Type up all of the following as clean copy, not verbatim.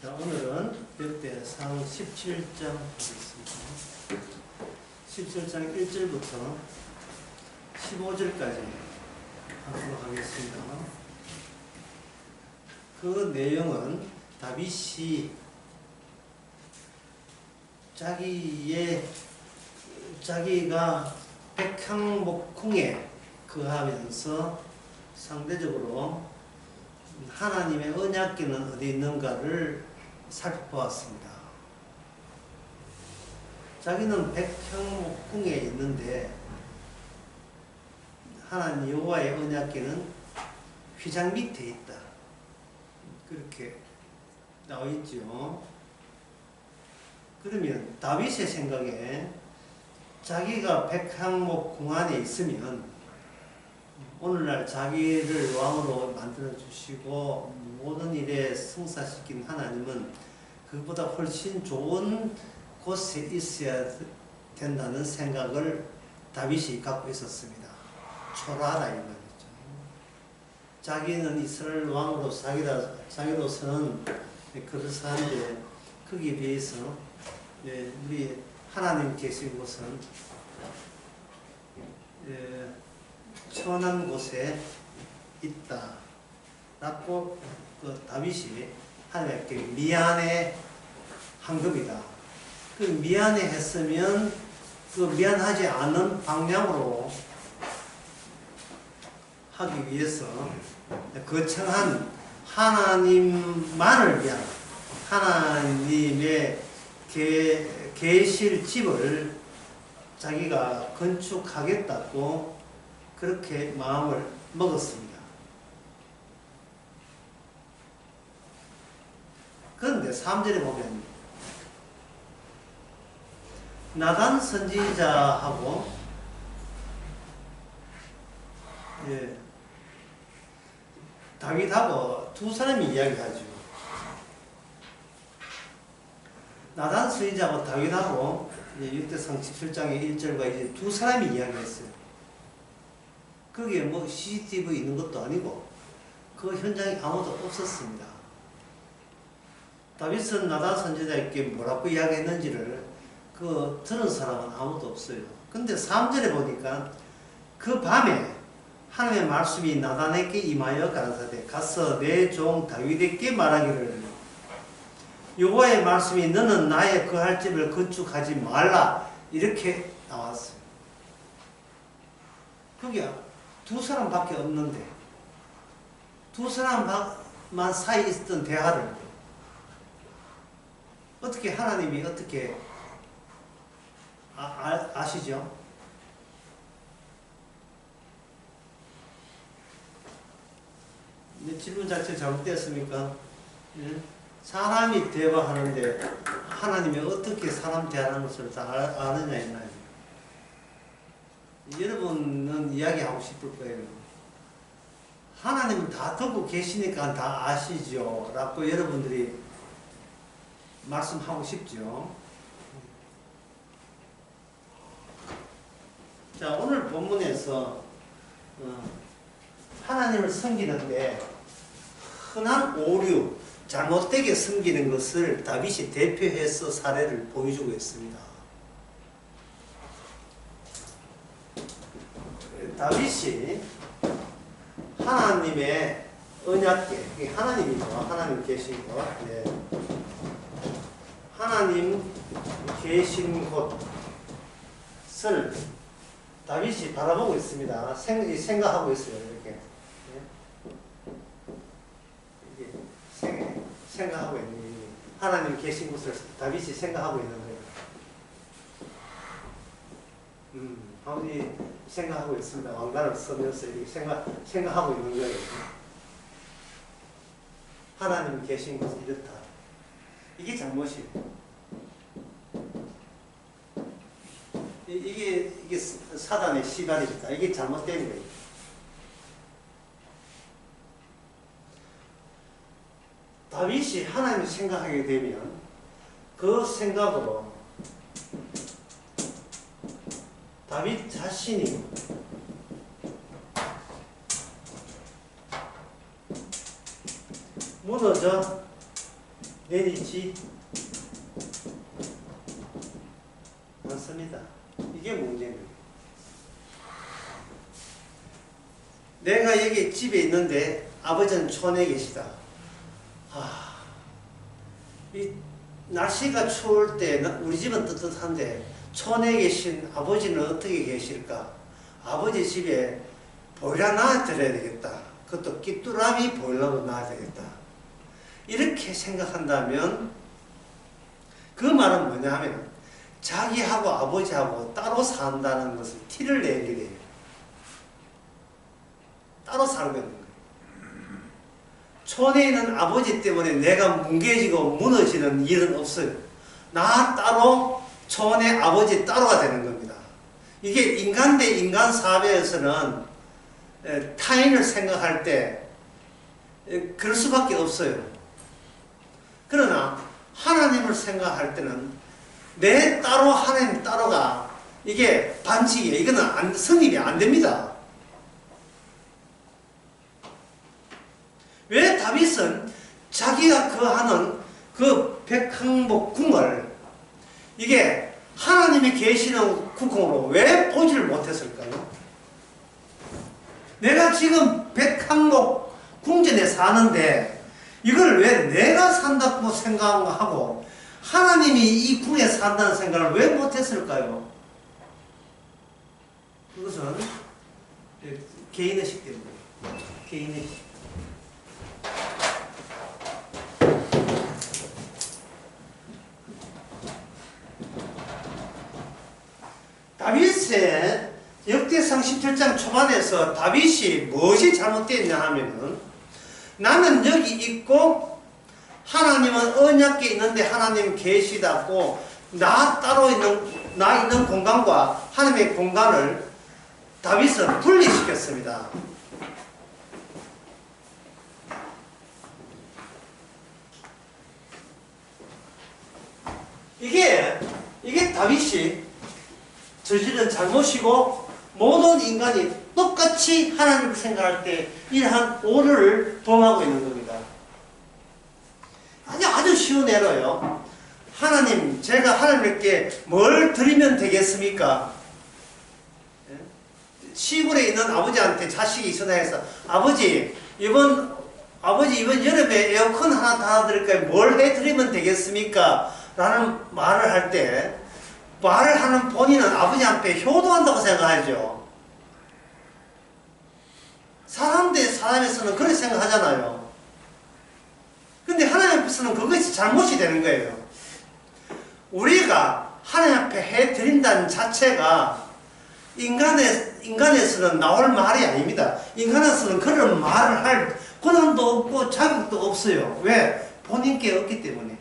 자, 오늘은 역대상 17장 보겠습니다. 17장 1절부터 15절까지 하도록 하겠습니다. 그 내용은 다윗이 자기가 백향목궁에 거하면서 상대적으로 하나님의 언약궤는 어디 있는가를 살펴보았습니다. 자기는 백향목궁에 있는데 하나님 여호와의 언약궤는 휘장 밑에 있다. 그렇게 나와 있죠. 그러면 다윗의 생각에 자기가 백향목궁 안에 있으면 오늘날 자기를 왕으로 만들어 주시고 모든 일에 승사시킨 하나님은 그보다 훨씬 좋은 곳에 있어야 된다는 생각을 다윗이 갖고 있었습니다. 초라하다 이 말이죠. 자기는 이스라엘 왕으로 자기로서는 그럴싸한데 거기에 비해서 우리 하나님 계신 곳은 천한 곳에 있다 라고 다윗이 하나님께 미안해 한 겁니다. 그 미안해 했으면 그 미안하지 않은 방향으로 하기 위해서 거창한 하나님만을 위한 하나님의 계실 집을 자기가 건축하겠다고 그렇게 마음을 먹었습니다. 그런데 3절에 보면 나단 선지자하고 다윗하고 두 사람이 이야기하죠. 나단 선지자하고 다윗하고 역대상 17장의 1절과 이제 두 사람이 이야기했어요. 거기에 뭐 CCTV 있는 것도 아니고 그 현장에 아무도 없었습니다. 다윗은 나단 선지자에게 뭐라고 이야기했는지를 들은 사람은 아무도 없어요. 근데 3절에 보니까 그 밤에 하나님의 말씀이 나단에게 임하여 가라사대 가서 내 종 다윗에게 말하기를 여호와의 말씀이 너는 나의 거할 집을 건축하지 말라 이렇게 나왔어요. 그게 두 사람밖에 없는데 두 사람만 사이에 있었던 대화를 어떻게 하나님이 어떻게 아시죠? 질문 자체 잘못되었습니까? 사람이 대화하는데 하나님이 어떻게 사람 대하는 것을 다 아느냐 이 말이에요. 여러분은 이야기하고 싶을 거예요. 하나님은 다 듣고 계시니까 다 아시죠? 라고 여러분들이 말씀하고 싶죠. 자, 오늘 본문에서 하나님을 섬기는데 흔한 오류, 잘못되게 섬기는 것을 다윗이 대표해서 사례를 보여주고 있습니다. 다윗이 하나님의 언약궤, 하나님이죠. 하나님 계신 곳, 하나님 계신 곳을 다윗이 바라보고 있습니다. 생각하고 있어요. 이렇게 생각하고 있는 하나님 계신 곳을 다윗이 생각하고 있는 거예요. 아버지 생각하고 있습니다. 왕관을 쓰면서 이렇게 생각하고 있는 거예요. 하나님 계신 곳은 이렇다. 이게 잘못이에요. 이게 사단의 시발입니다. 이게 잘못된 거예요. 다윗이 하나님을 생각하게 되면 그 생각으로 다윗 자신이 무너져 내리지 않습니다. 이게 문제입니다. 내가 여기 집에 있는데 아버지는 촌에 계시다. 이 날씨가 추울 때 우리 집은 뜨뜻한데 촌에 계신 아버지는 어떻게 계실까? 아버지 집에 보일러 놔드려야 되겠다. 그것도 끼뚜라미 보일러로 놔야 되겠다. 이렇게 생각한다면 그 말은 뭐냐 하면 자기하고 아버지하고 따로 산다는 것을 티를 내게 돼요. 따로 살고 있는 거예요. 촌에 있는 아버지 때문에 내가 뭉개지고 무너지는 일은 없어요. 나 따로 촌의 아버지 따로가 되는 겁니다. 이게 인간 대 인간 사회에서는 타인을 생각할 때 그럴 수밖에 없어요. 그러나 하나님을 생각할 때는 내 따로 하나님 따로가 이게 반칙이에요. 이거는 성립이 안 됩니다. 왜 다윗은 자기가 하는 그 백항목 궁을 이게 하나님이 계시는 국궁으로 왜 보지를 못했을까요? 내가 지금 백항목 궁전에 사는데 이걸 왜 내가 산다고 생각하고 하나님이 이 궁에 산다는 생각을 왜 못했을까요? 그것은 개인의식 때문에 개인의식. 다윗의 역대상 17장 초반에서 다윗이 무엇이 잘못되었냐 하면은 나는 여기 있고 하나님은 언약궤 있는데 하나님 계시다고 나 따로 있는 공간과 하나님의 공간을 다윗은 분리시켰습니다. 이게 다윗이 저지른 잘못이고 모든 인간이 똑같이 하나님을 생각할 때 이러한 오류를 범하고 있는 겁니다. 아주 쉬운 예로요. 하나님, 제가 하나님께 뭘 드리면 되겠습니까? 시골에 있는 아버지한테 자식이 전화해서 아버지 이번 여름에 에어컨 하나 달아드릴까요? 뭘 해드리면 되겠습니까? 라는 말을 할 때 말을 하는 본인은 아버지 앞에 효도한다고 생각하죠. 사람 대 사람에서는 그렇게 생각하잖아요. 근데 하나님 앞에서는 그것이 잘못이 되는 거예요. 우리가 하나님 앞에 해드린다는 자체가 인간에서는 나올 말이 아닙니다. 인간에서는 그런 말을 할 권한도 없고 자격도 없어요. 왜? 본인께 없기 때문에.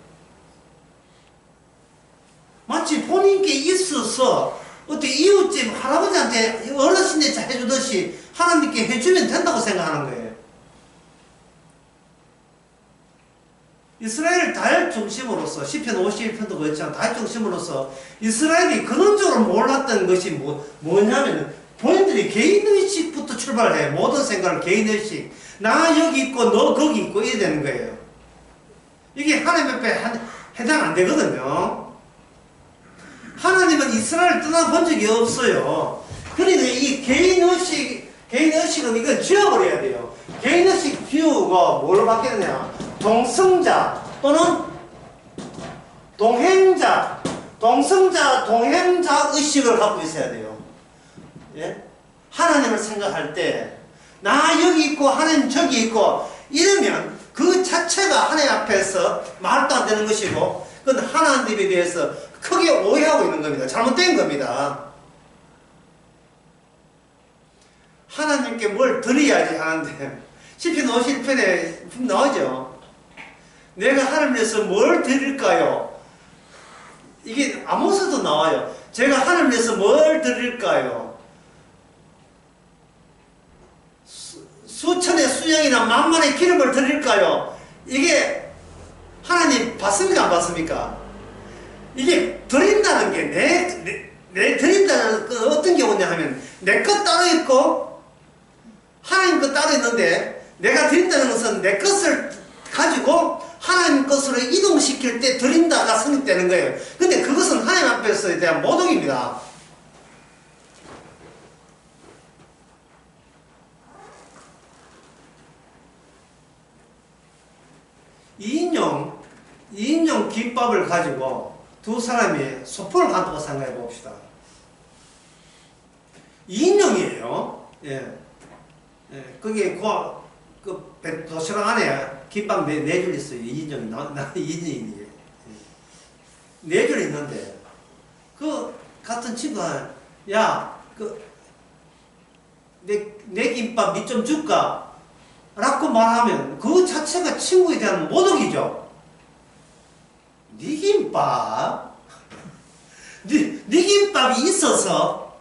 마치 본인께 있어서 어떻게 이웃집 할아버지한테 어르신이 해주듯이 하나님께 해주면 된다고 생각하는 거예요. 이스라엘 다윗 중심으로서 시편 51편도 그렇지만 다윗 중심으로서 이스라엘이 근원적으로 몰랐던 것이 뭐냐면 본인들이 개인의식부터 출발해. 모든 생각을 개인의식. 나 여기 있고 너 거기 있고 이래 되는 거예요. 이게 하나님 앞에 해당 안 되거든요. 하나님은 이스라엘을 떠나본 적이 없어요. 그러니까 이 개인의식은 이건 지워버려야 돼요. 개인의식 지우고 뭘 바뀌느냐. 동성자 또는 동행자 의식을 갖고 있어야 돼요. 예? 하나님을 생각할 때, 나 여기 있고, 하나님 저기 있고, 이러면 그 자체가 하나님 앞에서 말도 안 되는 것이고, 그건 하나님에 대해서 크게 오해하고 있는 겁니다. 잘못된 겁니다. 하나님께 뭘 드려야지 하는데, 시편 51편에 나오죠. 내가 하나님께서 뭘 드릴까요? 이게 아모스도 나와요. 제가 하나님께서 뭘 드릴까요? 수천의 수양이나 만만의 기름을 드릴까요? 이게 하나님 받습니까? 안 받습니까? 이게 드린다는 게 내 드린다는 건 어떤 경우냐 하면 내 것 따로 있고 하나님 것 따로 있는데 내가 드린다는 것은 내 것을 가지고 하나님 것으로 시킬 때 드린다가 성립되는 거예요. 근데 그것은 하나님 앞에서에 대한 모독입니다. 이인용 김밥을 가지고 두 사람이 소풍을 간다고 생각해 봅시다. 2인용이에요. 예. 예. 거기에 도시락 안에 김밥 네 줄 있어요. 2인용이. 나 2인용이에요. 네 줄 있는데, 같은 친구가, 야, 내 김밥 니 좀 줄까? 라고 말하면, 그 자체가 친구에 대한 모독이죠. 니 김밥? 니 김밥이 있어서,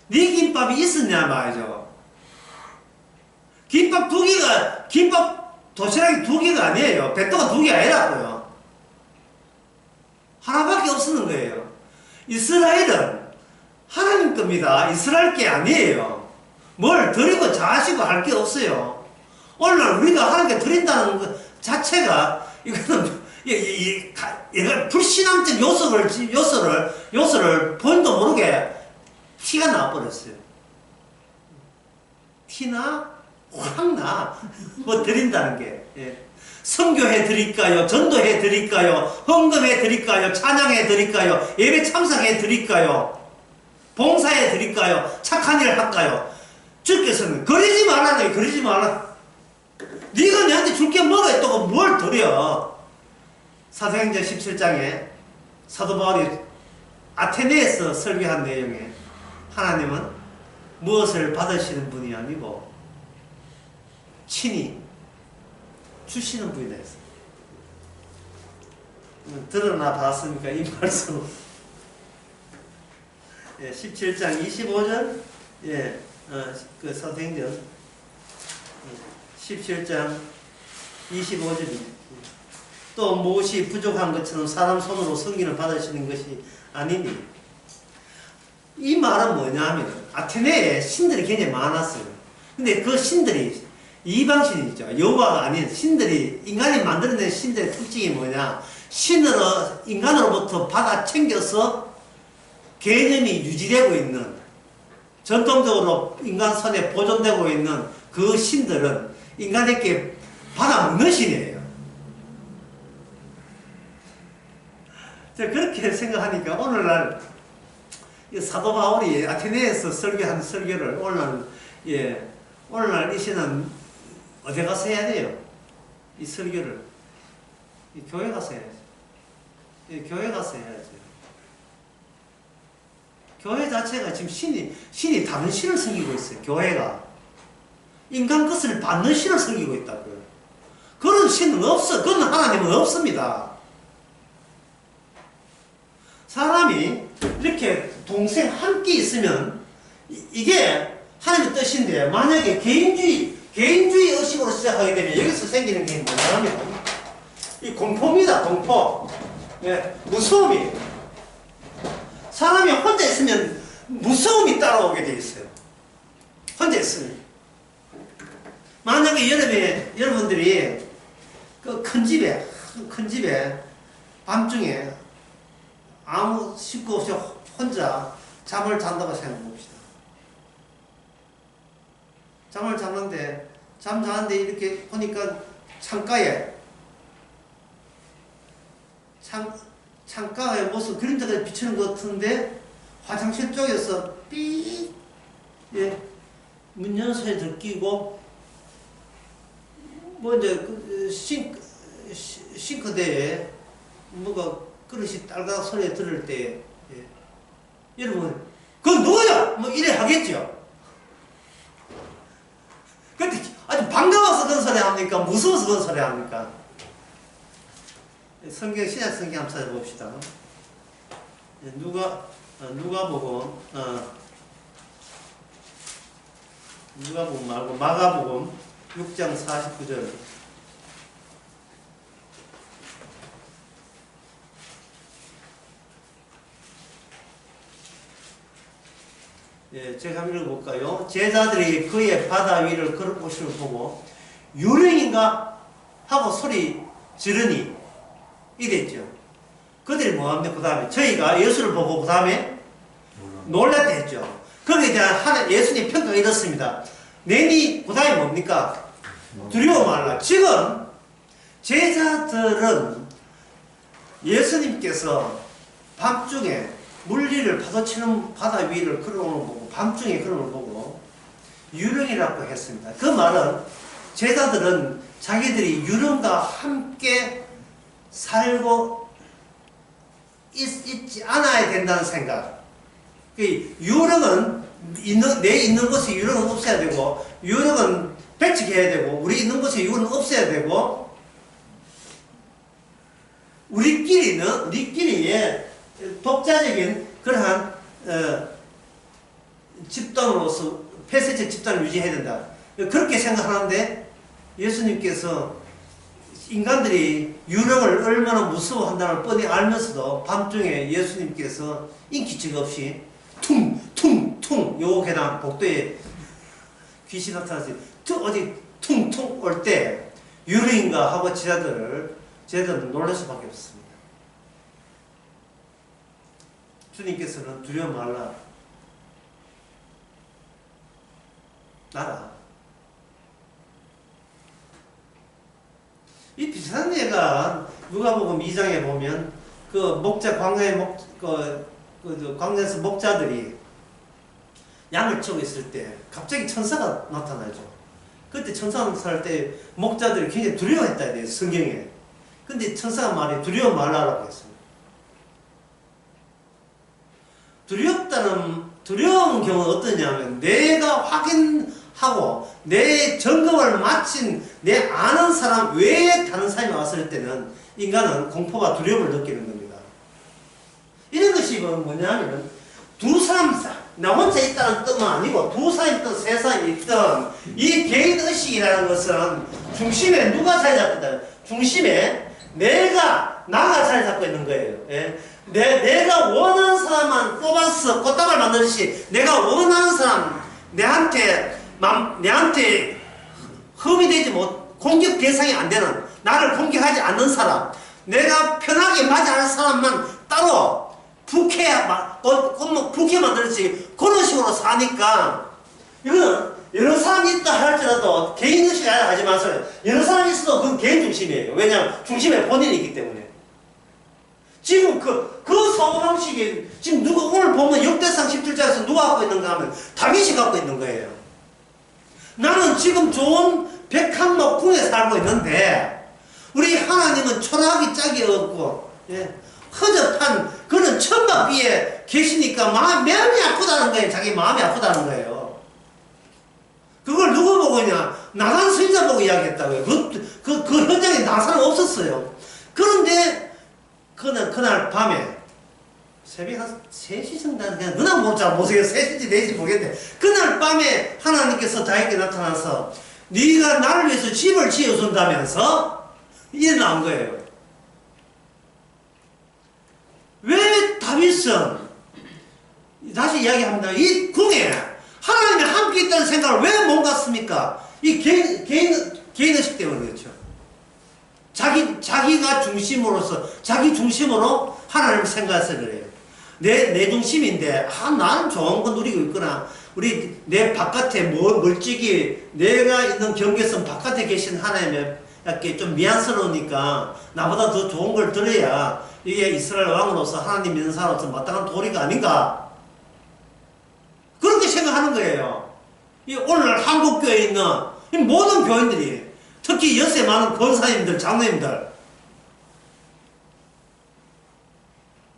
네 김밥이 있었냐 말이죠. 김밥 도시락이 2개가 아니에요. 뱃도가 2개 아니라고요. 하나밖에 없었는 거예요. 이스라엘은 하나님 겁니다. 이스라엘 게 아니에요. 뭘 드리고 자시고 할 게 없어요. 오늘날 우리가 하나님께 드린다는 것 자체가 이거는 얘가 불신앙적 요소를 본도 모르게 티가 나버렸어요. 티나? 확 나. 뭐 드린다는 게. 예. 선교해 드릴까요? 전도해 드릴까요? 헌금해 드릴까요? 찬양해 드릴까요? 예배 참석해 드릴까요? 봉사해 드릴까요? 착한 일 할까요? 주께서는 그러지 말라는 게 그러지 말라. 네가 내한테 줄 게 뭐가 있다고 뭘 드려? 사도행전 17장에 사도 바울이 아테네에서 설교한 내용에 하나님은 무엇을 받으시는 분이 아니고 친히 주시는 분이다 했어요. 드러나 봤으니까 이 말씀 17장 25절 사도행전 17장 25절입니다. 또 무엇이 부족한 것처럼 사람 손으로 성기를 받으시는 것이 아니니. 이 말은 뭐냐 하면 아테네에 신들이 굉장히 많았어요. 근데 그 신들이 이방신이죠. 여호와가 아닌 신들이, 인간이 만들어낸 신들의 특징이 뭐냐, 인간으로부터 받아 챙겨서 개념이 유지되고 있는, 전통적으로 인간 손에 보존되고 있는 그 신들은 인간에게 받아먹는 신이에요. 그렇게 생각하니까 오늘날 사도 바울이 아테네에서 설교한 설교를 오늘날 이 신은 어디 가서 해야 돼요? 이 설교를 교회 가서 해야죠. 교회 가서 해야죠. 교회 자체가 지금 신이 다른 신을 섬기고 있어요. 교회가 인간 것을 받는 신을 섬기고 있다고요. 그런 신은 없어. 그런 하나님은 없습니다. 사람이 이렇게 동생 함께 있으면 이게 하나님의 뜻인데, 만약에 개인주의 의식으로 시작하게 되면 여기서 생기는 게 뭐냐면 이 공포입니다. 공포. 무서움이. 사람이 혼자 있으면 무서움이 따라오게 돼 있어요. 혼자 있으면. 만약에 여름에 여러분들이 그 큰 집에 밤중에 아무 식구 없이 혼자 잠을 잔다고 생각해 봅시다. 잠을 잤는데, 잠 자는데 이렇게 보니까 창가에 무슨 그림자가 비치는 것 같은데, 화장실 쪽에서 문 여는 소리 들끼고, 이제 싱크대에 뭐가 그릇이 딸깍 소리 들을 때, 여러분, 그건 누구야? 이래 하겠죠? 근데 아주 반가워서 그런 소리 합니까? 무서워서 그런 소리 합니까? 신약 성경 한번 찾아봅시다. 누가복음 말고 마가복음 6장 49절. 제가 한번 읽어볼까요? 제자들이 그의 바다 위를 걸어오시는 걸 보고 유령인가? 하고 소리 지르니 이랬죠. 그들이 뭐합니까? 그 다음에 저희가 예수를 보고 그 다음에 놀랐다 했죠. 거기에 대한 예수님 평가가 이렇습니다. 내니 그 다음에 뭡니까? 두려워 말라. 지금 제자들은 예수님께서 밤중에 물리를 파도치는 바다 위를 걸어오는 거 보고 밤중에 걸어오는 걸 보고 유령이라고 했습니다. 그 말은 제자들은 자기들이 유령과 함께 살고 있지 않아야 된다는 생각. 유령은 내 있는 곳에 유령은 없어야 되고 유령은 배척해야 되고 우리 있는 곳에 유령은 없어야 되고 우리끼리의 독자적인 그러한 집단으로서 폐쇄적 집단을 유지해야 된다. 그렇게 생각하는데 예수님께서 인간들이 유령을 얼마나 무서워한다는 걸 뻔히 알면서도 밤중에 예수님께서 인기척 없이 퉁퉁퉁 요 계단 복도에 귀신 나타나서 어디 퉁퉁 올 때 유령인가 하고 제자들은 놀랄 수밖에 없습니다. 주님께서는 두려워 말라. 나라. 이 비슷한 예가 누가복음 2장에 보면 그 목자 광야에서 목자들이 양을 치고 있을 때 갑자기 천사가 나타나죠. 그때 천사가 나타날 때 목자들이 굉장히 두려워했다 해요, 성경에. 근데 천사가 말해 두려워 말라라고 했습니다. 두려운 경우는 어떠냐면 내가 확인하고 내 점검을 마친 내 아는 사람 외에 다른 사람이 왔을 때는 인간은 공포와 두려움을 느끼는 겁니다. 이런 것이 뭐냐면 두 사람 나 혼자 있다는 뜻은 아니고 두 사람이 있든 세 사람이 있든 이 개인의식이라는 것은 중심에 누가 자리 잡고 있다. 중심에 나가 자리 잡고 있는 거예요. 예? 내가 원하는 사람만 뽑아서 꽃다발 만들듯이 내가 원하는 사람 내한테 흡입되지 못 공격 대상이 안 되는 나를 공격하지 않는 사람 내가 편하게 맞이할 사람만 따로 부캐 만들듯이 그런 식으로 사니까 이거는 여러 사람이 있다 할지라도 개인의식이 아니라 하지 마세요. 여러 사람이 있어도 그건 개인 중심이에요. 왜냐하면 중심에 본인이 있기 때문에. 지금 그 사고방식이 지금 누가 오늘 보면 역대상 17장에서 누가 갖고 있는가 하면 다윗이 갖고 있는 거예요. 나는 지금 좋은 백한목 궁에 살고 있는데 우리 하나님은 초라하기 짝이 없고 허접한 그런 천막 위에 계시니까 마음이 아프다는 거예요. 자기 마음이 아프다는 거예요. 그걸 누구 보고 있냐? 나간 선지자 보고 이야기했다고요. 그 현장에 나사는 없었어요. 그런데 그날 밤에 새벽 한 3시 정도 그냥 그날 잘 모르겠어요. 3시인지 4시인지 모르겠는데 그날 밤에 하나님께서 다윗에게 나타나서 네가 나를 위해서 집을 지어준다면서 이래 나온 거예요. 왜 다윗은 다시 이야기합니다. 이 궁에 하나님이 함께 있다는 생각을 왜 못 갖습니까? 이 개인의식 때문에 그렇죠. 자기가 중심으로서 자기 중심으로 하나님을 생각해서 그래요. 내 중심인데 나는 좋은 거 누리고 있구나. 내 바깥에 멀찍이 내가 있는 경계선 바깥에 계신 하나님께 좀 미안스러우니까 나보다 더 좋은 걸 들어야 이게 이스라엘 왕으로서 하나님 믿는 사람으로서 마땅한 도리가 아닌가. 그렇게 생각하는 거예요. 오늘 한국교회에 있는 이 모든 교인들이 특히 엿새 많은 권사님들, 장로님들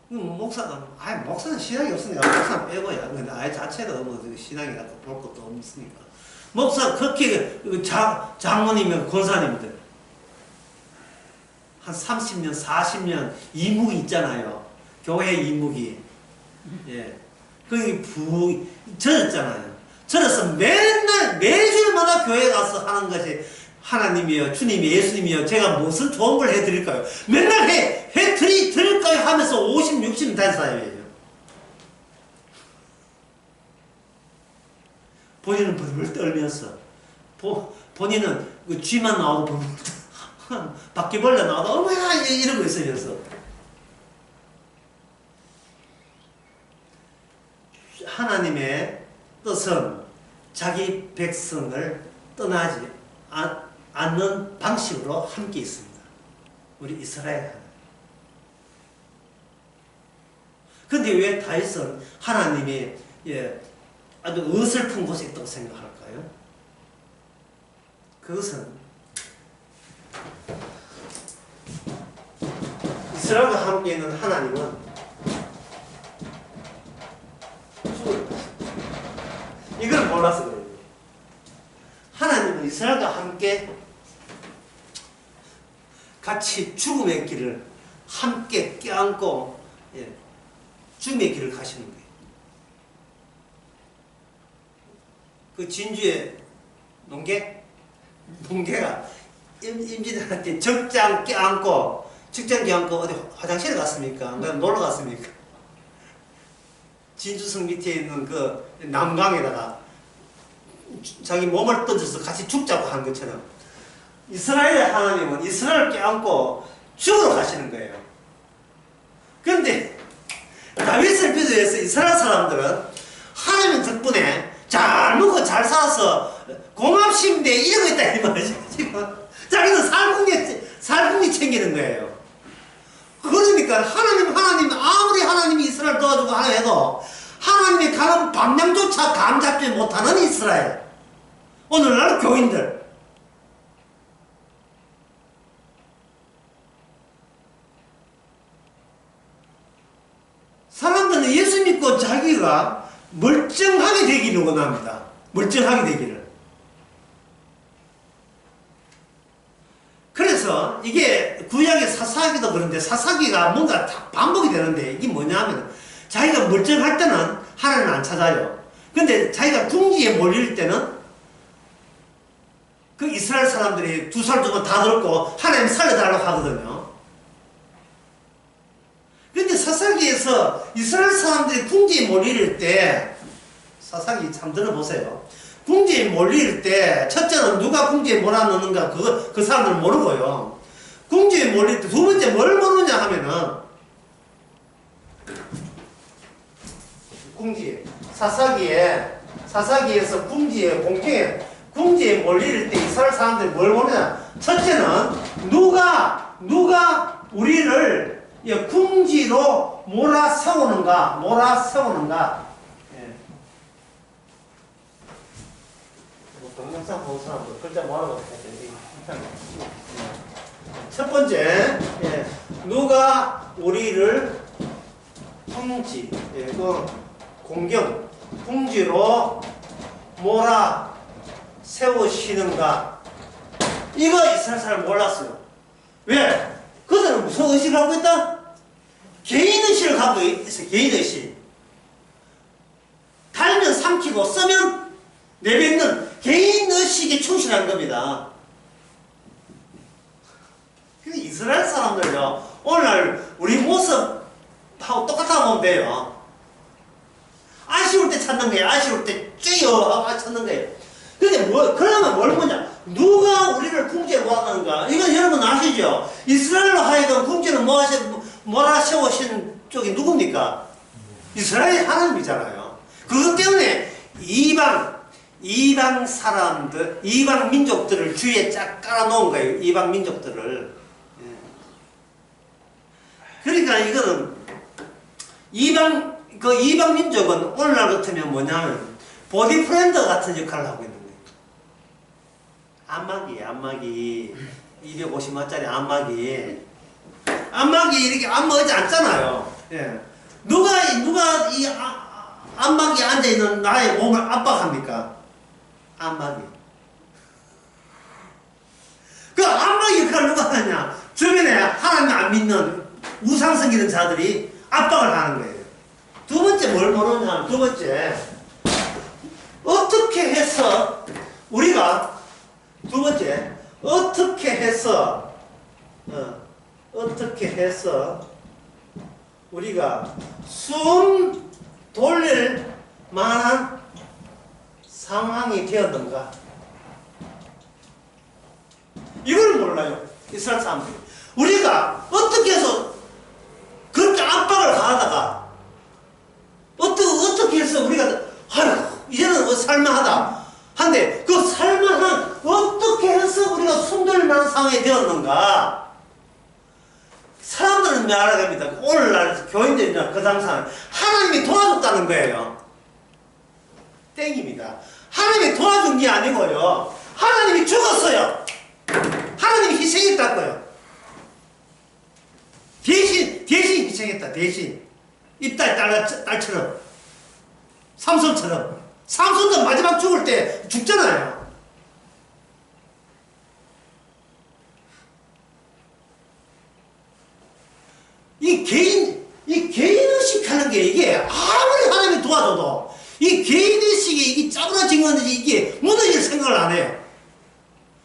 목사는 신앙이 없으니까 목사는 빼고야. 근데 아예 자체가 뭐 신앙이라고 볼 것도 없으니까 목사 그렇게 장로님이면 권사님들 한 30년, 40년 이묵이 있잖아요. 교회 이묵이. 그게 절었잖아요. 절어서 매주마다 교회 가서 하는 것이 하나님이요, 주님이, 예수님이요, 제가 무슨 좋은 걸 해드릴까요? 맨날 해드릴까요? 하면서 50, 60년 된 사람이에요. 본인은 벌벌 떨면서, 본인은 쥐만 나와도 벌벌 바퀴벌레 나와도 어머야 이러고 있어요. 그래서 하나님의 뜻은 자기 백성을 떠나지 않는 방식으로 함께 있습니다. 우리 이스라엘 하나님. 근데 왜 다윗은 하나님이 아주 어설픈 곳에 있다고 생각할까요? 그것은 이스라엘과 함께 있는 하나님은 이걸 몰라서 그래요. 하나님은 이스라엘과 함께 같이 죽음의 길을 함께 껴안고 죽음의 길을 가시는 거예요. 그 진주의 농개가 임진왜란때 적장 껴안고 어디 화장실에 갔습니까? 놀러 갔습니까? 진주성 밑에 있는 그 남강에다가 자기 몸을 던져서 같이 죽자고 한 것처럼 이스라엘의 하나님은 이스라엘을 껴안고 죽으러 가시는 거예요. 그런데 다윗을 비교해서 이스라엘 사람들은 하나님 덕분에 잘 먹고 잘 살아서 고맙심인데 이러고 있다 이 말이죠. 자기는 살궁리 챙기는 거예요. 그러니까 하나님 아무리 하나님이 이스라엘 도와주고 하려 해도 하나님이 가는 방향조차 감잡지 못하는 이스라엘. 오늘날 교인들 사람들은 예수 믿고 자기가 멀쩡하게 되기를 원합니다. 멀쩡하게 되기를. 그래서 이게 구약의 사사기도 그런데 사사기가 뭔가 반복이 되는데 이게 뭐냐면 자기가 멀쩡할 때는 하나님을 안 찾아요. 근데 자기가 궁지에 몰릴 때는 그 이스라엘 사람들이 두 살 주고 다 들었고 하나님 살려달라고 하거든요. 근데 사사기에서 이스라엘 사람들이 궁지에 몰릴 때 사사기 참 들어보세요. 궁지에 몰릴 때 첫째는 누가 궁지에 몰아넣는가 그 사람들은 모르고요. 궁지에 몰릴 때 두 번째 뭘 모르냐 하면은 궁지 사사기에서 궁지에 몰릴 때 이스라엘 사람들이 뭘 모르냐. 첫째는 누가 우리를 궁지로 몰아세우는가. 동영상 보는 사람들 글자 뭐라고 첫 번째, 누가 우리를 궁지로 몰아 세우시는가. 이거 이스라엘 사람 몰랐어요. 왜? 그들은 무슨 의식을 하고 있다? 개인의식을 갖고 있어요. 개인의식. 달면 삼키고 쓰면 내뱉는 개인의식에 충실한 겁니다. 이스라엘 사람들요, 오늘 우리 모습하고 똑같아 보면 돼요. 아쉬울 때 찾는 거예요. 아쉬울 때 쬐요 찾는 거예요. 근데 그러면 뭘 보냐? 누가 우리를 궁지에 모았는가? 이건 여러분 아시죠? 이스라엘로 하여금 궁지를 몰아세우신 쪽이 누굽니까? 이스라엘 하나님이잖아요. 그것 때문에 이방 사람들, 이방 민족들을 주위에 쫙 깔아놓은 거예요. 이방 민족들을. 그러니까 이거는 이방 민족은 오늘날 같으면 뭐냐면 보디프렌드 같은 역할을 하고 있는 거예요. 안마기 250만짜리 안마기 이렇게 안마하지 않잖아요. 누가 이 안마기에 앉아있는 나의 몸을 압박합니까? 안마기. 그 안마기 역할을 누가 하냐? 주변에 하나님 안 믿는 우상 섬기는 자들이 압박을 하는 거예요. 두 번째 뭘 모르냐? 두 번째, 어떻게 해서 우리가 숨 돌릴 만한 상황이 되었는가? 이걸 몰라요. 이스라엘 사람들이. 우리가 어떻게 해서 그렇게 압박을 가하다가 어떻게 해서 우리가 아휴 이제는 살만하다 한데 그 살만한 어떻게 해서 우리가 숨돌 만한 상황이 되었는가? 사람들은 알아야 됩니다. 오늘날 교인들이나 그 당사는 하나님이 도와줬다는 거예요. 땡입니다. 하나님이 도와준 게 아니고요. 하나님이 죽었어요. 하나님이 희생했다고요. 대신 희생했다. 대신 입달 딸처럼 삼손처럼. 삼손도 마지막 죽을 때 죽잖아요. 이 개인의식 하는 게 이게 아무리 하나님이 도와줘도 이 개인의식이 이게 짜부러진 건지 이게 무너질 생각을 안 해요.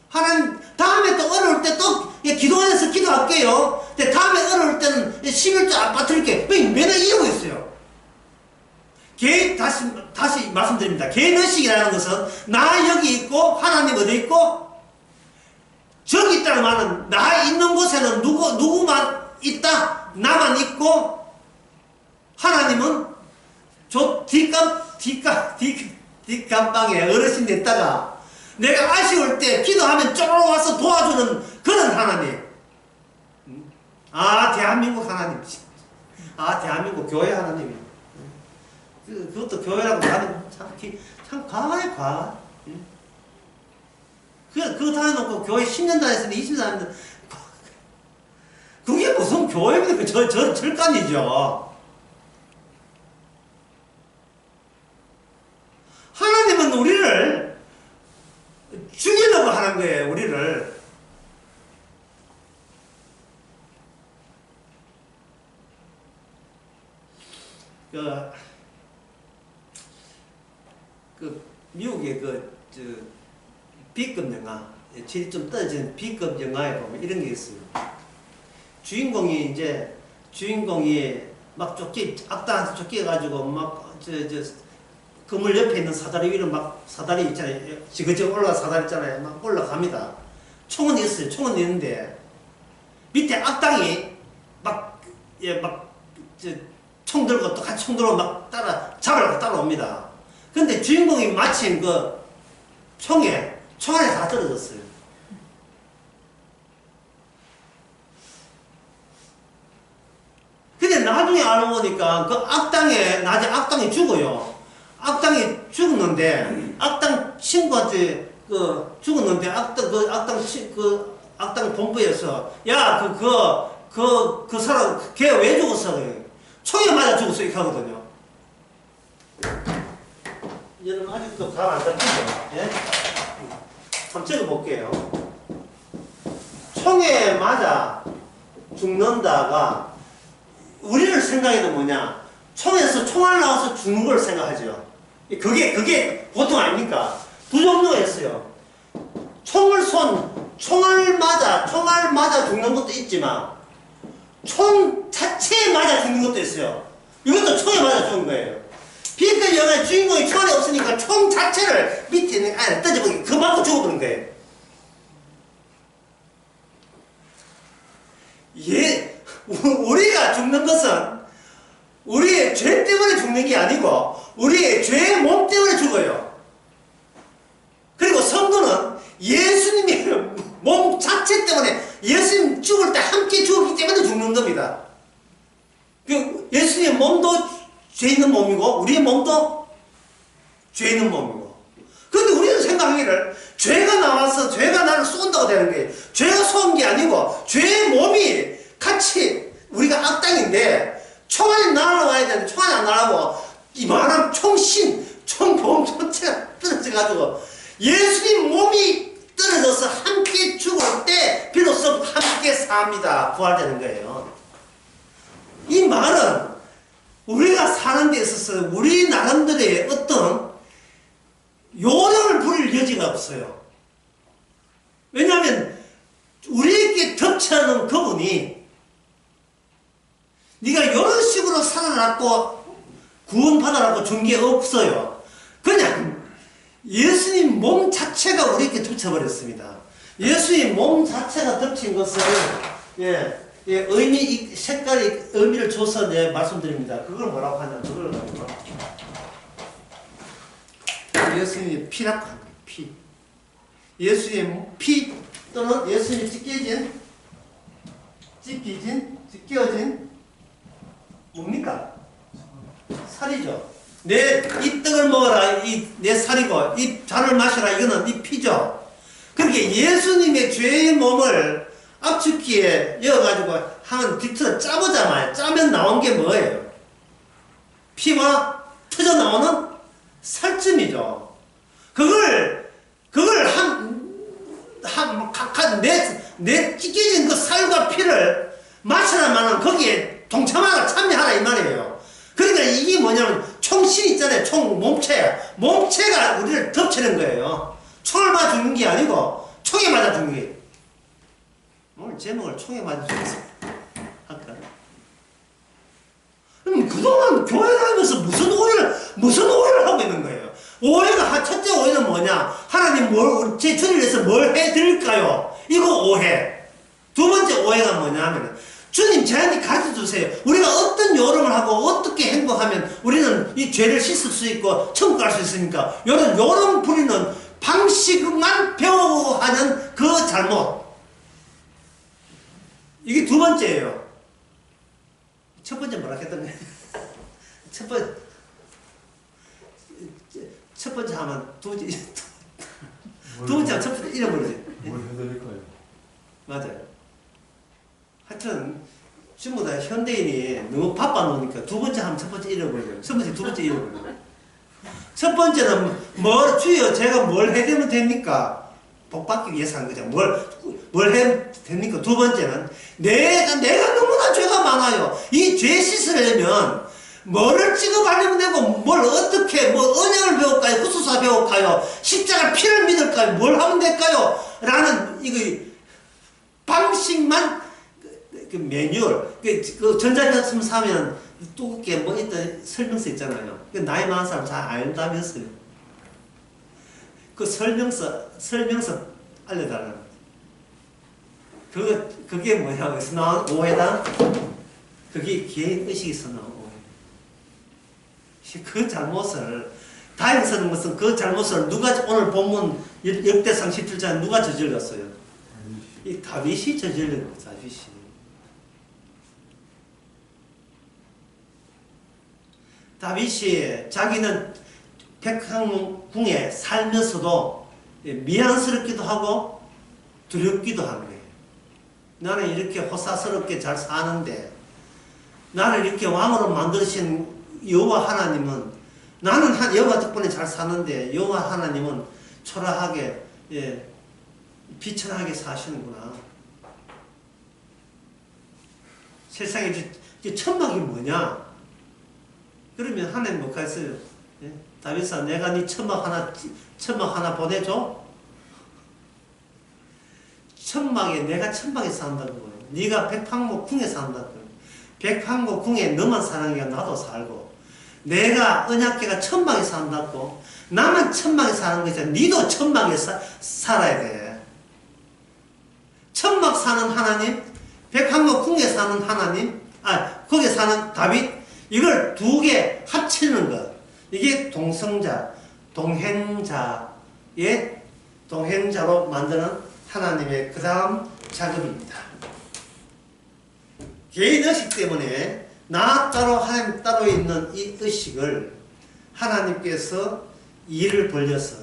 하나님, 다음에 또 어려울 때 또 기도해서 기도할게요. 근데 다음에 어려울 때는 11조 안 빠뜨릴게. 맨날 이러고 있어요. 다시 말씀드립니다. 개인의식이라는 것은 나 여기 있고 하나님 어디 있고 저기 있다는 말은 나 있는 곳에는 누구만 있다. 나만 있고 하나님은 저 뒷감방에 어르신 됐다가 내가 아쉬울 때 기도하면 쪼르르 와서 도와주는 그런 하나님. 아 대한민국 하나님. 아 대한민국 교회 하나님이. 그것도 교회라고 하는 참 과해 과. 그거 다 해놓고 교회 10년 다녔으면 20년 다녔는데 그게 무슨 교회입니까? 절간이죠. 하나님은 우리를 죽이려고 하는 거예요. 우리를. 미국의 B급 영화, 질이 좀 떨어진 B급 영화에 보면 이런 게 있어요. 주인공이 막 악당한테 쫓겨가지고 막 그물 옆에 있는 사다리 위로 막 사다리 있잖아요. 지그재그 올라가 사다리 있잖아요. 막 올라갑니다. 총은 있어요. 총은 있는데 밑에 악당이 총 들고 또 같이 총 들고 막 잡으려고 따라옵니다. 근데 주인공이 마침 그 총 안에 다 떨어졌어요. 근데 나중에 알고 보니까 그 나중에 악당이 죽어요. 악당이 죽었는데, 악당 친구한테 죽었는데, 악당 본부에서, 야, 그 사람, 걔 왜 죽었어? 총에 맞아 죽었어. 이렇게 하거든요. 여러분, 아직도 감 안 잡히죠? 예? 한번 찍어볼게요. 총에 맞아 죽는다가, 우리를 생각해도 뭐냐? 총에서 총알 나와서 죽는 걸 생각하죠. 그게 보통 아닙니까? 두 종류가 있어요. 총알 맞아 죽는 것도 있지만, 총 자체에 맞아 죽는 것도 있어요. 이것도 총에 맞아 죽는 거예요. B급 영화의 주인공이 총알이 없으니까 총 자체를 밑에 있는 안에 던져버리고 그 맞고 죽어버린 거예요. 우리가 죽는 것은 우리의 죄 때문에 죽는 게 아니고 우리의 죄의 몸 때문에 죽어요. 그리고 성도는 예수님의 몸 자체 때문에 예수님 죽을 때 함께 죽었기 때문에 죽는 겁니다. 예수님의 몸도 죄 있는 몸이고 우리의 몸도 죄 있는 몸이고. 그런데 우리는 생각하기를 죄가 나와서 죄가 나를 쏜다고 되는 거예요. 죄가 쏜 게 아니고 죄의 몸이 같이 우리가 악당인데 총알이 날아와야 되는데 총알이 안 날아오고 이만한 총보험 전체가 떨어져가지고 예수님 몸이 떨어져서 함께 죽을 때 비로소 함께 삽니다. 부활되는 거예요. 이 말은 우리가 사는 데 있어서 우리 나름대로의 어떤 요령을 부릴 여지가 없어요. 왜냐하면 우리에게 덮쳐는 그분이 네가 이런 식으로 살아났고 구원받아라고 준 게 없어요. 그냥 예수님 몸 자체가 우리에게 덮쳐버렸습니다. 예수의 몸 자체가 덮친 것을 의미, 색깔이 의미를 줘서 말씀드립니다. 그걸 뭐라고 하냐? 그걸 가지고 예수님의 피라고 합니다. 피. 예수의 피 또는 예수님이 찢겨진 뭡니까? 살이죠. 이 떡을 먹어라. 내 살이고 이 잔을 마셔라. 이거는 이 피죠. 그렇게 예수님의 죄의 몸을 압축기에 이어가지고 한 뒤틀어 짜보잖아요. 짜면 나온 게 뭐예요? 피와 터져 나오는 살점이죠. 그걸 내 찢겨진 그 살과 피를 마시라면은 거기에 동참하라, 참여하라 이 말이에요. 그러니까 이게 뭐냐면 총신 있잖아요. 몸체가 우리를 덮치는 거예요. 총을 맞아 죽는 게 아니고 총에 맞아 죽는 게. 오늘 제목을 총에 맞아 죽겠어 할까? 그동안 교회 다니면서 무슨 오해를 하고 있는 거예요. 첫째 오해는 뭐냐? 하나님 제 주를 위해서 뭘 해드릴까요? 이거 오해. 두 번째 오해가 뭐냐면 주님 저한테 가르쳐 주세요. 우리가 어떤 요령을 하고 어떻게 행동하면 우리는 이 죄를 씻을 수 있고 천국 갈 수 있으니까 이런 요령 부리는 방식만 배워하는 그 잘못. 이게 두 번째예요. 첫 번째 뭐라 했던데? 첫 번째 하면 두 번째 하면 첫 번째 잃어버리지. 뭘 해드릴까요? 맞아요. 하여튼 전부 다 현대인이 너무 바빠 놓으니까 두 번째 하면 첫 번째 잃어버려요. 첫 번째, 두 번째 잃어버려요. 첫 번째는 주여 제가 뭘 해드리면 됩니까? 복 받기 위해서 한 거죠. 뭘 해야 됩니까? 두 번째는 내가 너무나 죄가 많아요. 이 죄 씻으려면 뭐를 찍어가려면 되고 뭘 어떻게 언약을 배울까요? 구수사 배울까요? 십자가 피를 믿을까요? 뭘 하면 될까요? 라는 이거 방식만 그 매뉴얼 그 전자제품 사면 두껍게 일단 설명서 있잖아요. 나이 많은 사람 잘 안다면서요. 그 설명서 알려달라는 그게 뭐냐? 여기서 나온 오해다. 그게 개인 의식에서 나온 오해. 그 잘못을 다행스러운 것은 그 잘못을 누가 오늘 본문 역대상 17장에 누가 저질렀어요? 이 다윗이 저질른 거죠. 다윗이 자기는 백향궁에 살면서도 미안스럽기도 하고 두렵기도 한 거예요. 나는 이렇게 호사스럽게 잘 사는데 나를 이렇게 왕으로 만드신 여호와 하나님은 나는 여호와 덕분에 잘 사는데 여호와 하나님은 초라하게 비천하게 사시는구나. 세상에 천막이 뭐냐? 그러면 하나님 뭐가 있어요? 다윗아 내가 네 천막 하나 보내줘? 내가 천막에 산다고 거예요. 네가 백향목 궁에 산다고 거예요. 백향목 궁에 너만 사는 게 나도 살고 내가 언약궤가 천막에 산다고 나만 천막에 사는 거지 니도 천막에 살아야 돼. 천막 사는 하나님, 백향목 궁에 사는 하나님, 거기에 사는 다윗, 이걸 두 개 합치는 것. 이게 동성자, 동행자로 만드는 하나님의 그 다음 작업입니다. 개인 의식 때문에 나 따로 하나님 따로 있는 이 의식을 하나님께서 일을 벌려서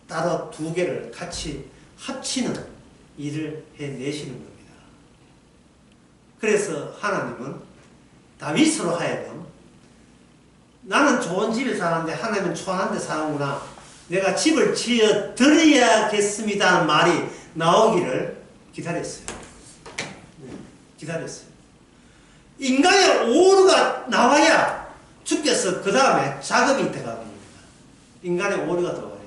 따로 두 개를 같이 합치는 일을 해내시는 겁니다. 그래서 하나님은 다윗으로 하여금 나는 좋은 집에 사는데 하나님은 초안한 데 사는구나. 내가 집을 지어 드려야겠습니다 하는 말이 나오기를 기다렸어요. 기다렸어요. 인간의 오류가 나와야 주께서 그 다음에 작업이 들어갑니다. 인간의 오류가 들어와요.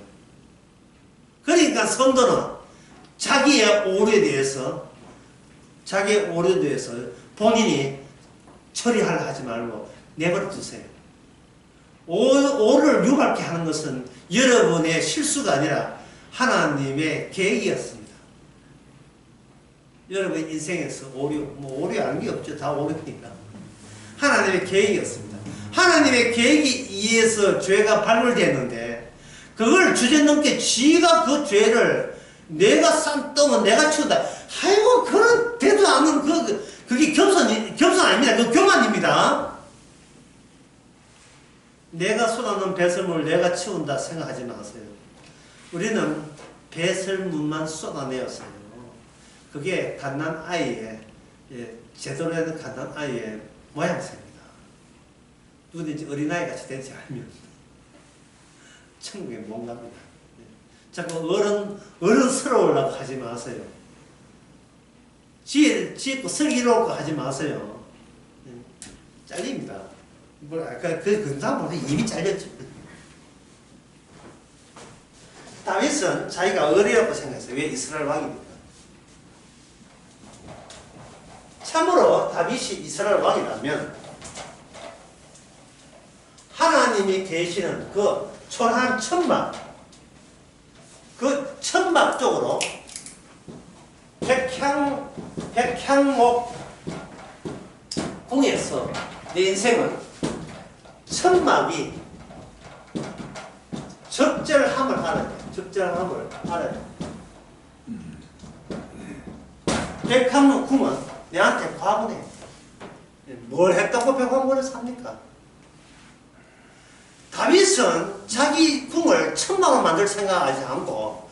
그러니까 성도는 자기의 오류에 대해서 본인이 처리하려 하지 말고 내버려 두세요. 오를 유발케 하는 것은 여러분의 실수가 아니라 하나님의 계획이었습니다. 여러분 인생에서 오류, 뭐 오류하는 게 없죠. 다 오류니까. 하나님의 계획이었습니다. 하나님의 계획에 의해서 죄가 발굴됐는데 그걸 주제넘게 쥐가 그 죄를 내가 싼 똥은 내가 치운다. 아이고 그런 되도 않는 그게 겸손 아닙니다. 그 교만입니다. 내가 쏟아놓은 배설물을 내가 치운다 생각하지 마세요. 우리는 배설물만 쏟아내었어요. 그게 갓난아이의 제대로 된 갓난아이의 모양새입니다. 누구든지 어린아이같이 되지 않으면 천국에 못 갑니다. 자꾸 어른스러우려고 하지 마세요. 짓고 슬기로울고 하지 마세요. 잘립니다. 아까 그 다음 보면 이미 잘렸죠. 다윗은 자기가 어리라고 생각했어요. 왜 이스라엘 왕입니까? 참으로 다윗이 이스라엘 왕이라면 하나님이 계시는 그 초라한 천막, 그 천막 쪽으로 백향목 궁에서 내 인생은 천막이 적절함을 알아야 돼. 적절함을 알아야 돼. 백향목 궁은 내한테 과분해. 뭘 했다고 백향목을 삽니까? 다윗은 자기 궁을 천막으로 만들 생각하지 않고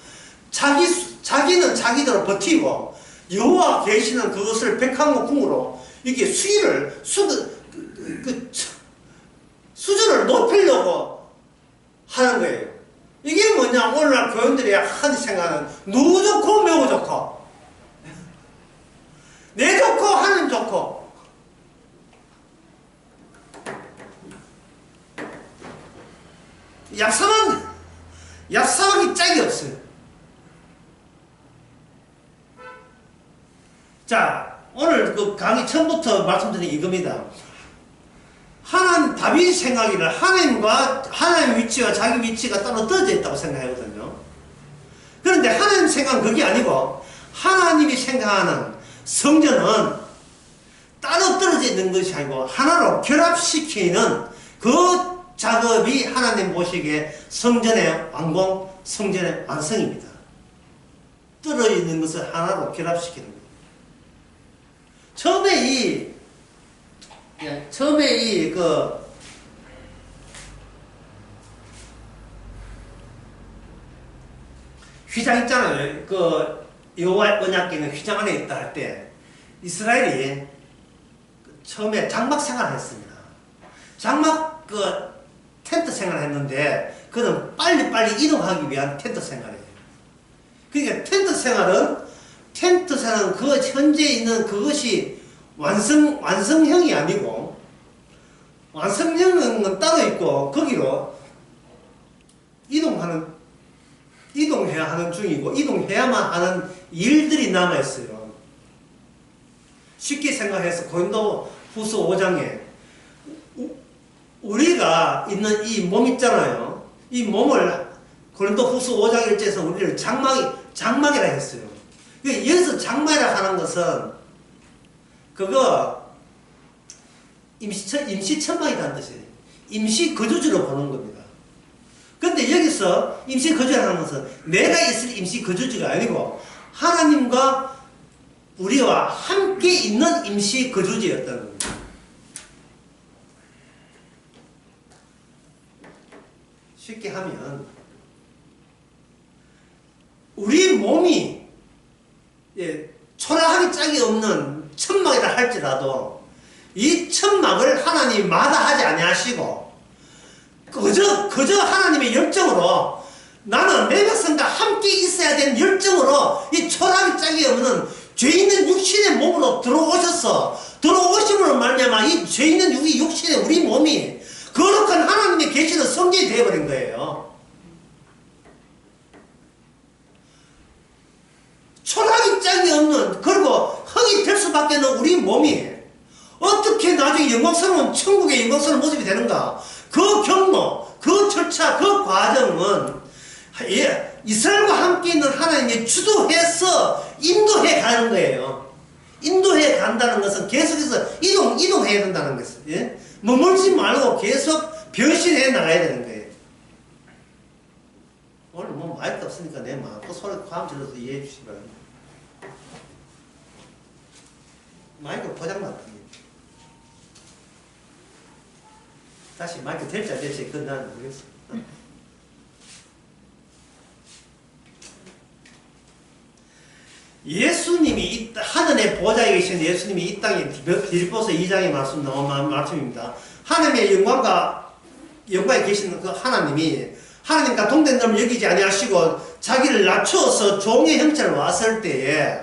자기는 자기대로 버티고 여호와 계시는 그것을 백향목 궁으로 이렇게 수준을 높이려고 하는 거예요. 이게 뭐냐? 오늘날 교인들이 하는 생각은 누구 좋고 매우 좋고 내 좋고 하는 좋고 얍삽하기 짝이 없어요. 자, 오늘 그 강의 처음부터 말씀드린 이겁니다. 다윗 생각에는 하나님의 위치와 자기 위치가 따로 떨어져 있다고 생각하거든요. 그런데 하나님 생각은 그게 아니고 하나님이 생각하는 성전은 따로 떨어져 있는 것이 아니고 하나로 결합시키는 그 작업이 하나님 보시기에 성전의 완공, 성전의 완성입니다. 떨어져 있는 것을 하나로 결합시키는 거예요. 처음에 휘장 있잖아요. 여호와 언약궤는 휘장 안에 있다 할 때 이스라엘이 처음에 장막 생활을 했습니다. 장막 텐트 생활을 했는데 그는 빨리빨리 이동하기 위한 텐트 생활이에요. 그러니까 텐트 생활은 그 현재 있는 그것이 완성형이 아니고 완성형은 따로 있고 거기로 이동해야 하는 중이고 이동해야만 하는 일들이 남아있어요. 쉽게 생각해서 고린도 후서 5장에 우리가 있는 이 몸 있잖아요. 이 몸을 고린도 후서 5장 1절에서 우리를 장막이라 했어요. 여기서 장막이라 하는 것은 그거 임시천막이라는 뜻이에요. 임시 거주지로 보는 겁니다. 근데 여기서 임시 거주라는 것은 내가 있을 임시 거주지가 아니고 하나님과 우리와 함께 있는 임시 거주지였다는 겁니다. 쉽게 하면 우리 몸이 초라하기 짝이 없는 천막이라 할지라도 이 천막을 하나님이 마다하지 아니하시고 그저 하나님의 열정으로 나는 내 백성과 함께 있어야 되는 열정으로 이 초라하기 짝이 없는 죄 있는 육신의 몸으로 들어오심으로 말미암아 이 죄 있는 육신의 우리 몸이 거룩한 하나님의 계시는 성전이 되어버린 거예요. 초라하기 짝이 없는 그리고 흙이 될 수밖에 없는 우리 몸이 어떻게 나중에 영광스러운 천국의 영광스러운 모습이 되는가? 그 경로, 그 절차, 그 과정은 이스라엘과 함께 있는 하나님이 주도해서 인도해 가는 거예요. 인도해 간다는 것은 계속해서 이동해야 된다는 것이에요. 예? 머물지 말고 계속 변신해 나가야 되는 거예요. 오늘 뭐 마이크 없으니까 내 마음껏 소리 과음 질러서 이해해 주시기 바랍니다. 마이크 포장났다. 다시 마이크 될지 안 될지 그건 나는 모르겠어. 예수님이 하늘의 보좌에 계신 예수님이 이 땅에 빌립보서 2장의 말씀입니다. 하나님의 영광에 계시는 그 하나님과 동된 점을 여기지 아니하시고 자기를 낮추어서 종의 형체로 왔을 때에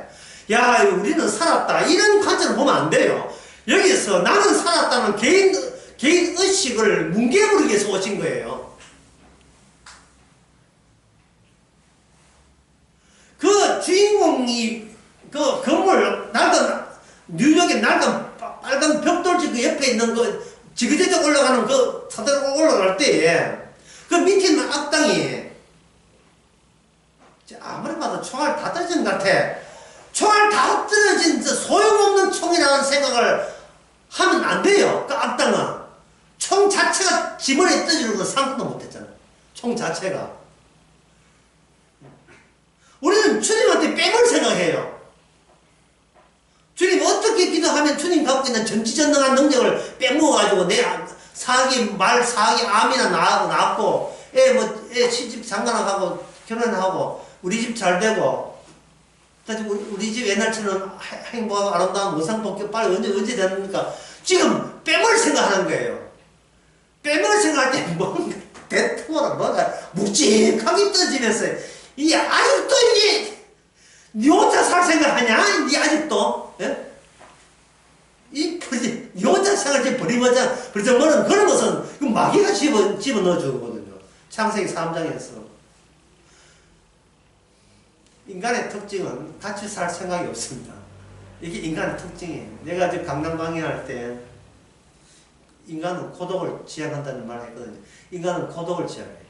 야 우리는 살았다 이런 관점을 보면 안 돼요. 여기서 나는 살았다는 개인 의식을 뭉개버리기 위해서 오신 거예요. 그 주인공이 그 건물 뉴욕의 낡은 빨간 벽돌집 그 옆에 있는 그 지그재적 올라가는 그 사대로 올라갈 때에 그 밑에 있는 악당이 아무리 봐도 총알 다 떨어진 것 같아. 총알 다 떨어진 소용없는 총이라는 생각을 하면 안 돼요. 그 악당은 총 자체가 지머리에 떠지는 건 상상도 못했잖아. 총 자체가. 우리는 주님한테 뺑을 생각해요. 주님 어떻게 기도하면 주님 갖고 있는 전지전능한 능력을 빼먹어가지고 내 사기 암이나 낳고 애 시집 장가나가고 결혼하고 우리 집 잘 되고 우리 집 옛날처럼 행복하고 아름다운 무상복귀 빨리 언제 되는가 지금 뺑을 생각하는 거예요. 뺑을 생각할 때 뭔가 대통령은 뭐가 묵직하게 떠지면서 이 아직도 이게 니 혼자 살 생각하냐? 니 아직도? 예? 니 혼자 생각할 때 버리머자 그런 것은 마귀가 집어넣어 주거든요. 창세기 3장에서 인간의 특징은 같이 살 생각이 없습니다. 이게 인간의 특징이에요. 내가 지금 강남 강의할 때 인간은 고독을 지향한다는 말을 했거든요. 인간은 고독을 지향해요.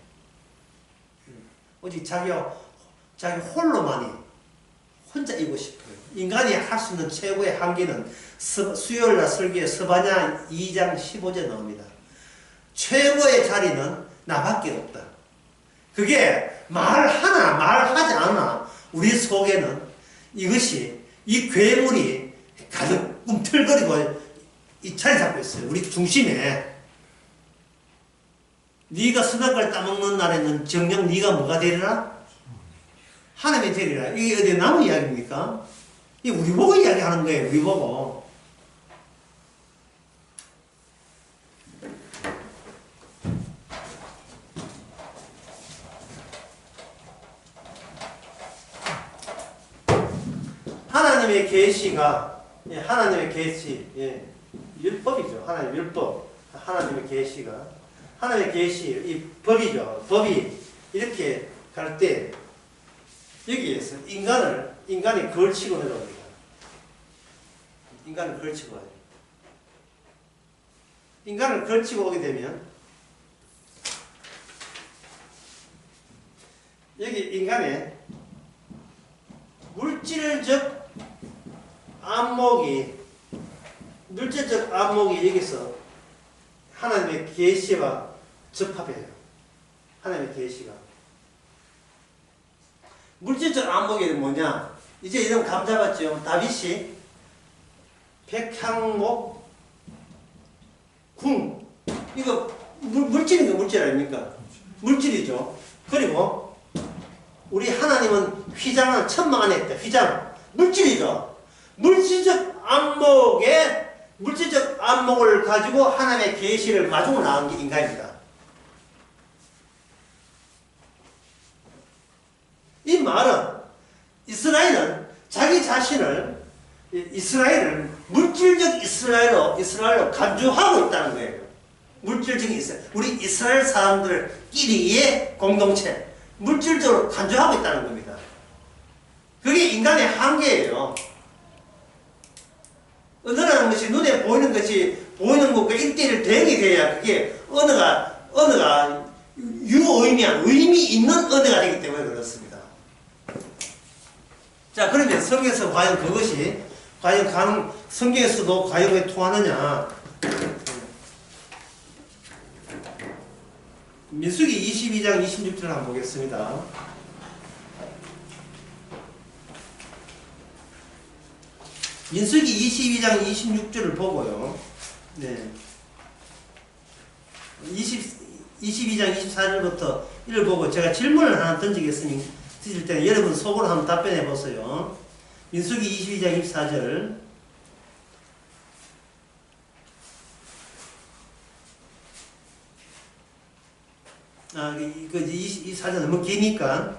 오직 자기 홀로만이 혼자이고 싶어요. 인간이 할 수 있는 최고의 한계는 수요일날 설교에 스바냐 2장 15절에 나옵니다. 최고의 자리는 나밖에 없다. 그게 말하지 않아 우리 속에는 이 괴물이 가득 꿈틀거리고 이 자리 잡고 있어요. 우리 중심에. 네가 선악과를 따먹는 날에는 정녕 네가 뭐가 되리라? 하나님이 되리라. 이게 어디 남의 이야기입니까? 이게 우리 보고 이야기하는 거예요. 우리 보고. 하나님의 계시가 하나님의 계시 율법이죠. 하나님의 율법. 하나님의 계시가 하나님의 계시, 이 법이죠. 법이 이렇게 갈 때 여기에서 인간이 걸치고 내려옵니다. 인간을 걸치고 와요. 인간을 걸치고 오게 되면 여기 인간의 물질적 안목이 여기서 하나님의 계시와 접합해요. 하나님의 계시가. 물질적 안목이 뭐냐? 이제 이런 감 잡았죠. 다윗이 백향목 궁 이거 물질인가 물질 아닙니까? 물질이죠. 그리고 우리 하나님은 휘장을 천막 안에 있다. 휘장 물질이죠. 물질적 안목을 가지고 하나님의 계시를 마중을 나온 게 인간입니다. 이 말은 이스라엘은 자기 자신을 물질적 이스라엘로 간주하고 있다는 거예요. 물질적 이스라엘. 우리 이스라엘 사람들끼리의 공동체. 물질적으로 간주하고 있다는 겁니다. 그게 인간의 한계예요. 언어라는 것이 눈에 보이는 것과 1대1 대응이 돼야 그게 언어가 유의미한 의미 있는 언어가 되기 때문에 그렇습니다. 자, 그러면 성경에서 과연 그것이 과연 성경에서도 가요에 통하느냐? 민수기 22장 26절을 한번 보겠습니다. 민수기 22장 26절을 보고요. 네. 22장 24절부터 이를 보고 제가 질문을 하나 던지겠으니 드실 때는 여러분 속으로 한번 답변해 보세요. 민수기 22장 24절. 이 사절 너무 기니까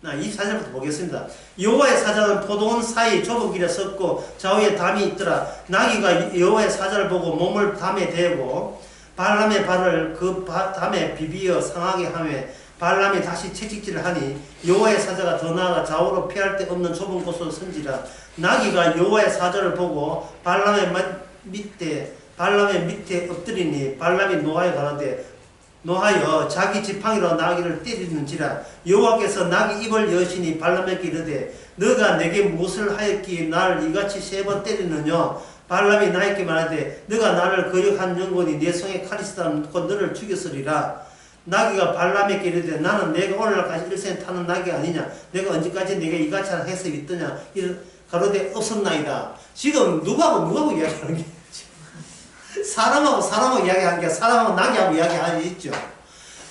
24절부터 보겠습니다. 여호와의 사자는 포도원 사이 좁은 길에 섰고 좌우에 담이 있더라. 나귀가 여호와의 사자를 보고 몸을 담에 대고 발람의 발을 그 담에 비비어 상하게 하며 발람이 다시 채찍질을 하니 여호와의 사자가 더 나아가 좌우로 피할 데 없는 좁은 곳으로 선지라. 나귀가 여호와의 사자를 보고 발람의 밑에 엎드리니 발람이 노하여 자기 지팡이로 나귀를 때리는지라. 여호와께서 나귀 입을 여시니 발람에게 이르되 너가 내게 무엇을 하였기에 나를 이같이 3번 때리느냐. 발람이 나에게 말하되 너가 나를 거역한 영혼이 내 손에 칼이 있다 놓고 너를 죽였으리라. 나귀가 발람에게 이르되 나는 내가 오늘날까지 일생 타는 나귀가 아니냐. 내가 언제까지 내게 이같이 하는 해석이 있더냐. 가로되 없었나이다. 지금 누구하고 이야기하는 게 사람하고 이야기하는 게 사람하고 나귀하고 이야기하는 게 있죠.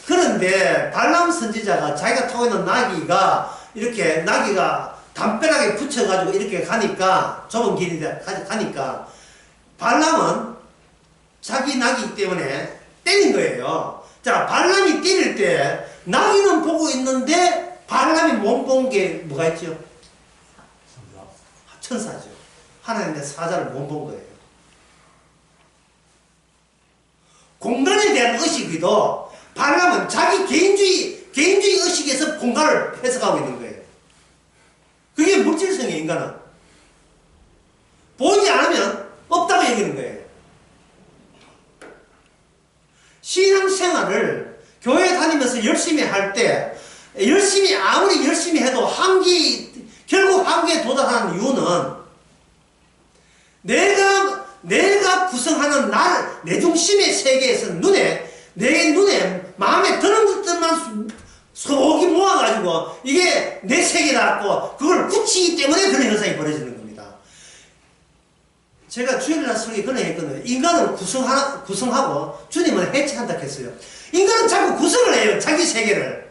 그런데 발람 선지자가 자기가 타고 있는 나귀가 이렇게 나귀가 담벼락에 붙여가지고 이렇게 가니까 좁은 길인데 가니까 발람은 자기 나귀 때문에 때린 거예요. 자, 발람이 때릴 때 나귀는 보고 있는데 발람이 못 본 게 뭐가 있죠? 천사죠. 하나님의 사자를 못 본 거예요. 공간에 대한 의식이도 발람은 자기 개인주의 의식에서 공간을 해석하고 있는 거예요. 그게 물질성이에요. 인간은 보이지 않으면 없다고 얘기하는 거예요. 신앙생활을 교회 다니면서 열심히 할 때 아무리 열심히 해도 결국 한계에 도달하는 이유는 내가 구성하는 내 중심의 세계에서 내 눈에 마음에 드는 것들만 소기 모아가지고 이게 내 세계라고 그걸 굳히기 때문에 그런 현상이 벌어지는 겁니다. 제가 주일날 설교 그런 얘기했거든요. 인간을 구성하고 주님을 해체한다 했어요. 인간은 자꾸 구성을 해요. 자기 세계를.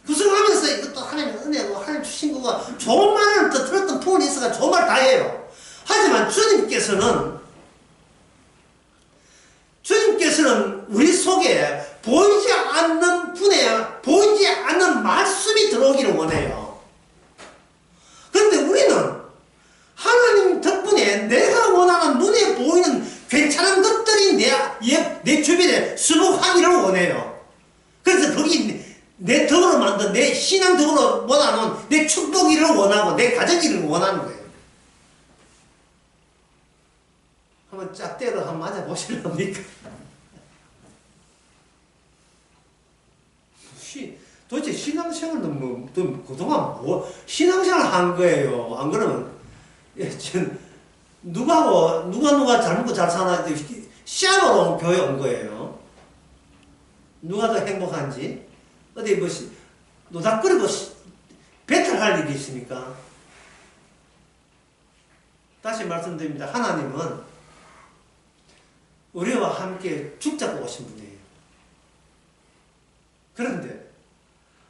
구성하면서 이것도 하나님의 은혜고 하나님 주신 거가 좋은 말을 또 들었던 부분이 있어가 좋은 말 다 해요. 하지만 주님께서는 우리 속에 보이지 않는 말씀이 들어오기를 원해요. 그런데 우리는 하나님 덕분에 내가 원하는 눈에 보이는 괜찮은 것들이 내 주변에 수복하기를 원해요. 그래서 거기 내 덕으로 만든 내 신앙 덕으로 원하는 내 축복이를 원하고 내 가정이를 원하는 거예요. 한번 짝대로 한번 맞아보실랍니까? 도대체 신앙생활은 그동안 신앙생활 한 거예요. 안 그러면 누가 잘 잘 사나 시합으로 교회 온 거예요. 누가 더 행복한지 어디 노닥거리고 배틀할 일이 있습니까? 다시 말씀드립니다. 하나님은 우리와 함께 죽자고 오신 분이에요. 그런데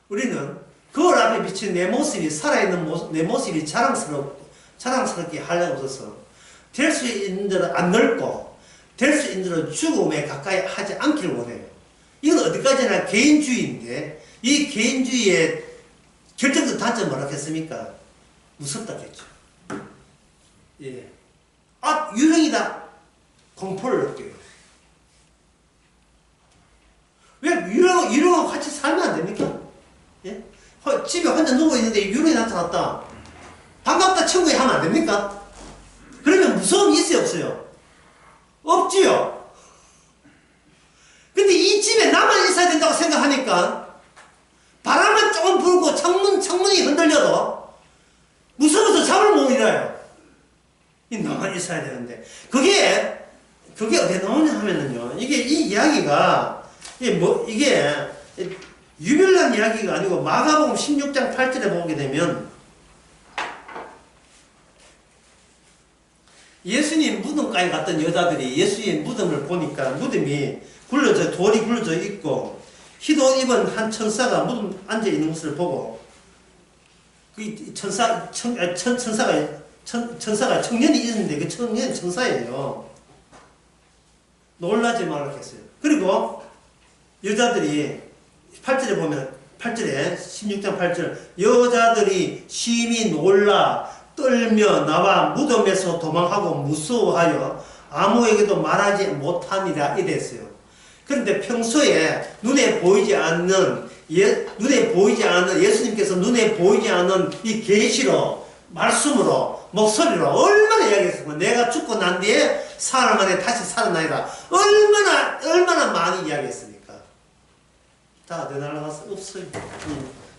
우리는 거울 앞에 비친 내 모습이 살아있는 내 모습이 자랑스럽게 하려고 해서 될 수 있는 대로 안 넓고 될 수 있는 대로 죽음에 가까이 하지 않기를 원해요. 이건 어디까지나 개인주의인데 이 개인주의의 결정적 단점은 뭐라 했습니까? 무섭다겠죠. 예. 유형이다. 공포를 느껴요. 왜 유령하고 같이 살면 안 됩니까? 예? 집에 혼자 누워있는데 유령이 나타났다. 반갑다 친구야 하면 안 됩니까? 그러면 무서움이 있어요, 없어요? 없지요. 근데 이 집에 나만 있어야 된다고 생각하니까 바람만 조금 불고 창문이 흔들려도 무서워서 있어야 되는데 그게 어디에 나오냐 하면은요. 이게 이 이야기가 이게 유별난 이야기가 아니고 마가복음 16장 8절에 보게 되면 예수님 무덤가에 갔던 여자들이 예수님 무덤을 보니까 무덤이 돌이 굴러져 있고 흰옷 입은 한 천사가 무덤 앉아 있는 것을 보고 그 천사가 청년이 있는데 그 청년이 천사예요. 놀라지 말라 했어요. 그리고 여자들이 8절에 보면 8절에 16장 8절 여자들이 심히 놀라 떨며 나와 무덤에서 도망하고 무서워하여 아무에게도 말하지 못하니라 이랬어요. 그런데 평소에 눈에 보이지 않는 예수님께서 눈에 보이지 않는 이 계시로 말씀으로 목소리로 얼마나 이야기했으면 내가 죽고 난 뒤에 사흘 만에 다시 살아나리라 얼마나 많이 이야기했습니까? 다 어디 날아갔어? 없어요.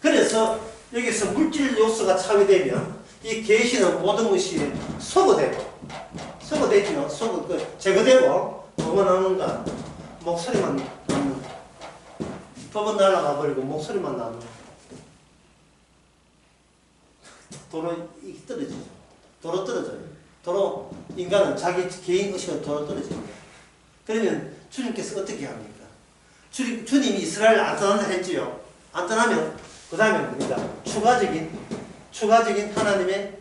그래서 여기서 물질 요소가 차이되면 이 계시는 모든 것이 소거되죠. 제거되고 뭐가 나오는가? 목소리만 나는. 법은 날아가 버리고 목소리만 나는. 도로 떨어지죠. 도로 떨어져요. 도로 인간은 자기 개인 의식으로 도로 떨어집니다. 그러면 주님께서 어떻게 합니까? 주님이 이스라엘을 안 떠난다 했지요. 안 떠나면 그 다음에 뭡니까? 추가적인 하나님의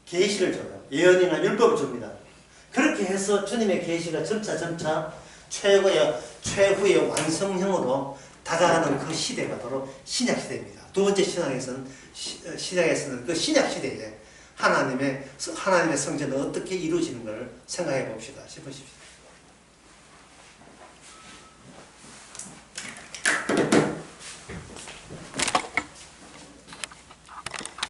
계시를 줘요. 예언이나 율법을 줍니다. 그렇게 해서 주님의 계시가 점차 최후의 완성형으로 다가가는 그 시대가 바로 신약시대입니다. 두 번째 시작에서는 그 신약시대에 하나님의 성전은 어떻게 이루어지는 걸 생각해 봅시다 싶으십시오.